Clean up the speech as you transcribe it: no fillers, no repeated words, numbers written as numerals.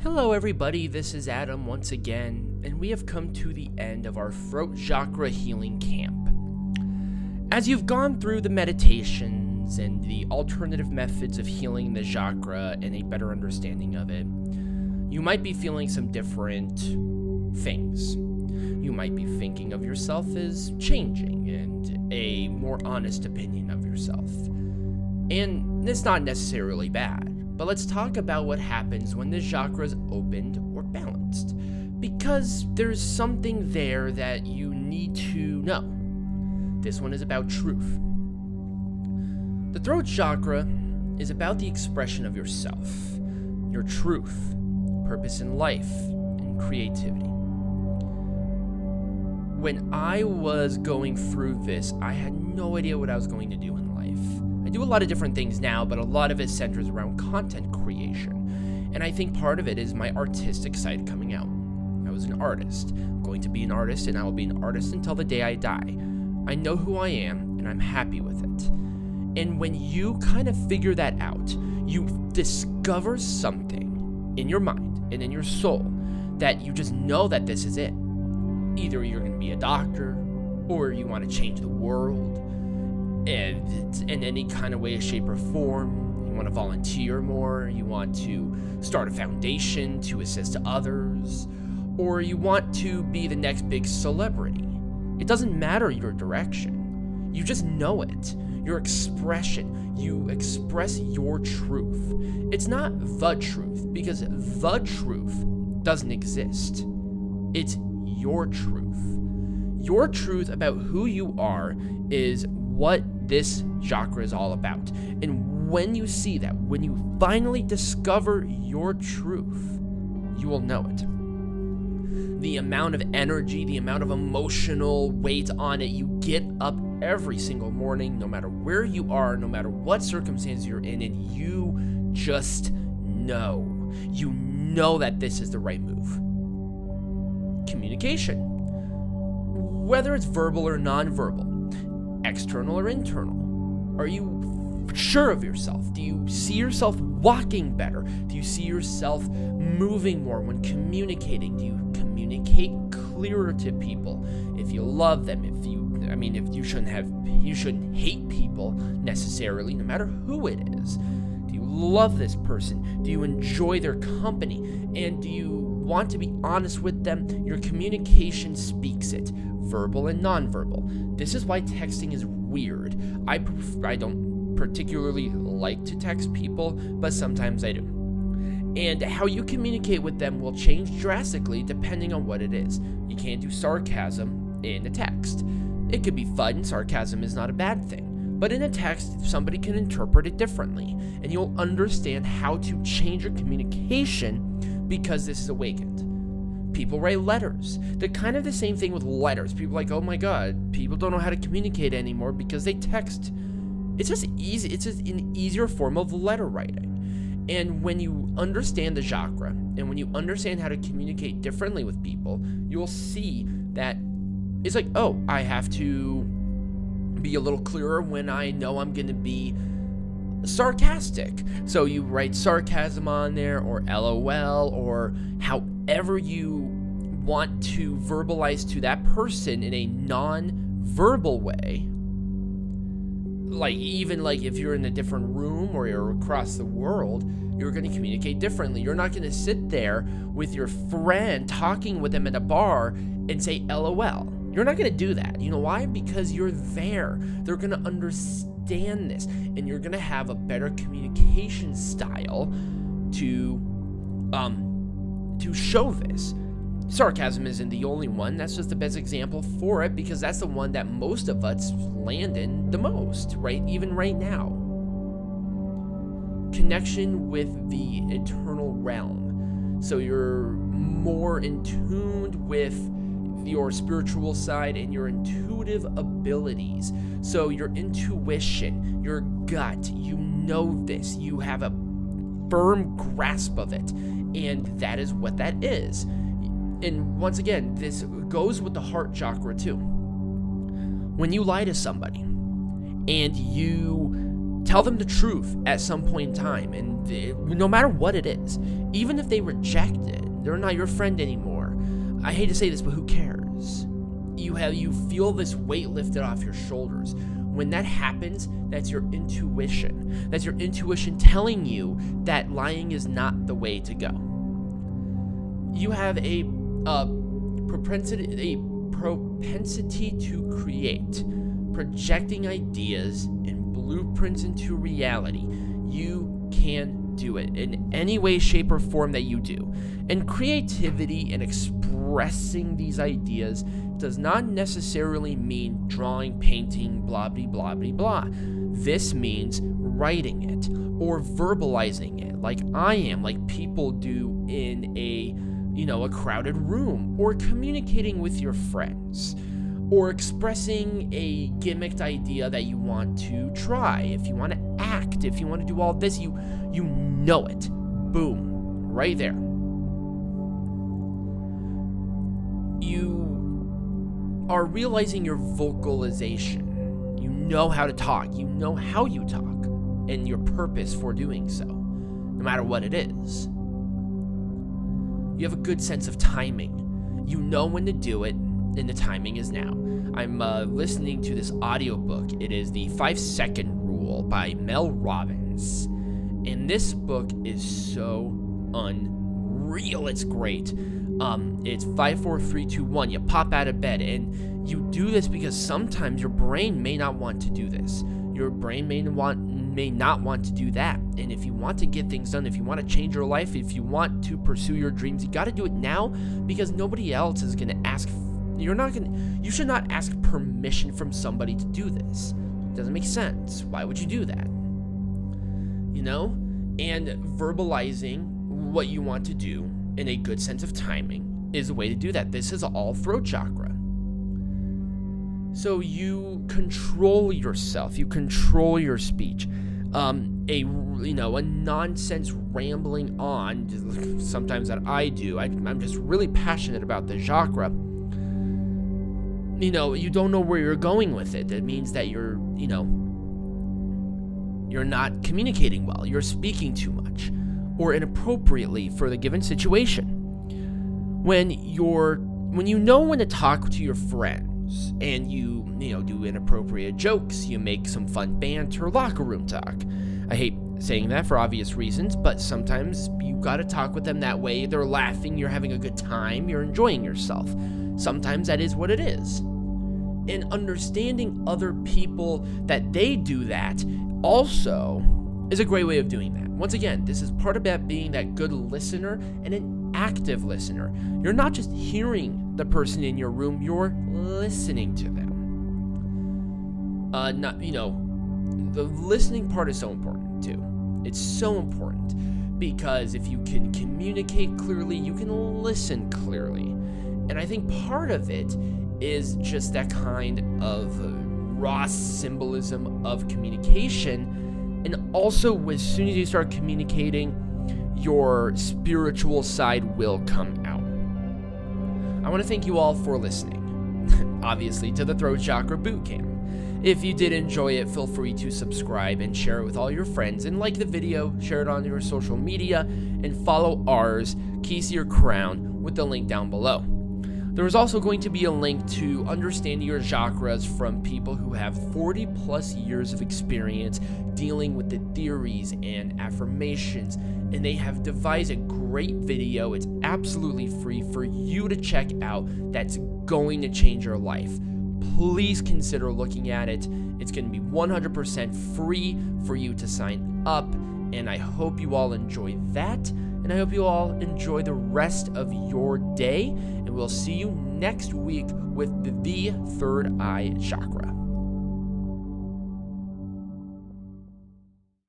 Hello everybody, this is Adam once again, and we have come to the end of our Throat Chakra healing camp. As you've gone through the meditations and the alternative methods of healing the chakra and a better understanding of it, you might be feeling some different things. You might be thinking of yourself as changing and a more honest opinion of yourself. And it's not necessarily bad. But let's talk about what happens when the chakra is opened or balanced, because there's something there that you need to know. This one is about truth. The throat chakra is about the expression of yourself, your truth, purpose in life, and creativity. When I was going through this, I had no idea what I was going to do in life. I do a lot of different things now, but a lot of it centers around content creation. And I think part of it is my artistic side coming out. I was an artist. I'm going to be an artist, and I will be an artist until the day I die. I know who I am, and I'm happy with it. And when you kind of figure that out, you discover something in your mind and in your soul that you just know that this is it. Either you're going to be a doctor, or you want to change the world, and in any kind of way, shape, or form. You want to volunteer more, you want to start a foundation to assist others, or you want to be the next big celebrity. It doesn't matter your direction. You just know it. Your expression. You express your truth. It's not the truth, because the truth doesn't exist. It's your truth. Your truth about who you are is what this chakra is all about. And when you see that, when you finally discover your truth, you will know it. The amount of energy, the amount of emotional weight on it, you get up every single morning, no matter where you are, no matter what circumstance you're in, and you just know. You know that this is the right move. Communication. Whether it's verbal or non-verbal, external or internal. Are you sure of yourself? Do you see yourself walking better? Do you see yourself moving more when communicating? Do you communicate clearer to people? If you love them, if you shouldn't hate people necessarily, no matter who it is. Do you love this person? Do you enjoy their company? And do you want to be honest with them? Your communication speaks it, verbal and nonverbal. This is why texting is weird. I don't particularly like to text people, but sometimes I do. And how you communicate with them will change drastically depending on what it is. You can't do sarcasm in a text. It could be fun. Sarcasm is not a bad thing. But in a text, somebody can interpret it differently, and you'll understand how to change your communication because this is awakened. People write letters. They're kind of the same thing with letters. People are like, oh my god, people don't know how to communicate anymore because they text. It's just easy. It's just an easier form of letter writing. And when you understand the chakra, and when you understand how to communicate differently with people, you'll see that it's like, oh, I have to be a little clearer when I know I'm going to be sarcastic. So you write sarcasm on there, or LOL, or however you want to verbalize to that person in a non-verbal way. Like, even like if you're in a different room or you're across the world, you're going to communicate differently. You're not going to sit there with your friend talking with them at a bar and say LOL. You're not going to do that. You know why? Because you're there. They're going to understand this, and you're going to have a better communication style to show this. Sarcasm isn't the only one. That's just the best example for it, because that's the one that most of us land in the most, right? Even right now. Connection with the eternal realm. So you're more in tune with your spiritual side and your intuitive abilities. So your intuition, your gut, you know this. You have a firm grasp of it. And that is what that is. And once again, this goes with the heart chakra too. When you lie to somebody and you tell them the truth at some point in time, and no matter what it is, even if they reject it, they're not your friend anymore. I hate to say this, but who cares? You feel this weight lifted off your shoulders. When that happens, that's your intuition. That's your intuition telling you that lying is not the way to go. You have a propensity to create, projecting ideas and blueprints into reality. You can do it in any way, shape, or form that you do. And creativity and expressing these ideas does not necessarily mean drawing, painting, blah, blah, blah, blah, blah. This means writing it or verbalizing it like I am, like people do in a crowded room, or communicating with your friends, or expressing a gimmicked idea that you want to try. If you want to act, if you want to do all this, you know it. Boom. Right there. You are realizing your vocalization. You know how to talk. You know how you talk and your purpose for doing so, no matter what it is. You have a good sense of timing. You know when to do it, and the timing is now. I'm listening to this audiobook. It is the 5-Second Rule by Mel Robbins. And this book is so unreal. It's great. It's 5, 4, 3, 2, 1. You pop out of bed, and you do this because sometimes your brain may not want to do this. Your brain may not want to do that. And if you want to get things done, if you want to change your life, if you want to pursue your dreams, you got to do it now, because nobody else is going to ask. You should not ask permission from somebody to do this. It doesn't make sense. Why would you do that? And verbalizing what you want to do in a good sense of timing is a way to do that. This is all throat chakra. So you control yourself. You control your speech. A nonsense rambling on, sometimes that I do. I'm just really passionate about the chakra. You don't know where you're going with it. That means that you're not communicating well. You're speaking too much or inappropriately for the given situation. When you know when to talk to your friends, and you do inappropriate jokes, you make some fun banter, locker room talk. I hate saying that for obvious reasons, but sometimes you gotta talk with them that way. They're laughing, you're having a good time, you're enjoying yourself. Sometimes that is what it is. And understanding other people that they do that also is a great way of doing that. Once again, this is part about being that good listener and an active listener. You're not just hearing the person in your room, you're listening to them. The listening part is so important too. It's so important because if you can communicate clearly, you can listen clearly. And I think part of it is just that kind of raw symbolism of communication. And also, as soon as you start communicating, your spiritual side will come out. I want to thank you all for listening, obviously, to the Throat Chakra Bootcamp. If you did enjoy it, feel free to subscribe and share it with all your friends, and like the video, share it on your social media, and follow ours, Keys to Your Crown, with the link down below. There is also going to be a link to understanding your chakras from people who have 40 plus years of experience dealing with the theories and affirmations, and they have devised a great video. It's absolutely free for you to check out. That's going to change your life. Please consider looking at it. It's going to be 100% free for you to sign up, and I hope you all enjoy that. And I hope you all enjoy the rest of your day. And we'll see you next week with the third eye chakra.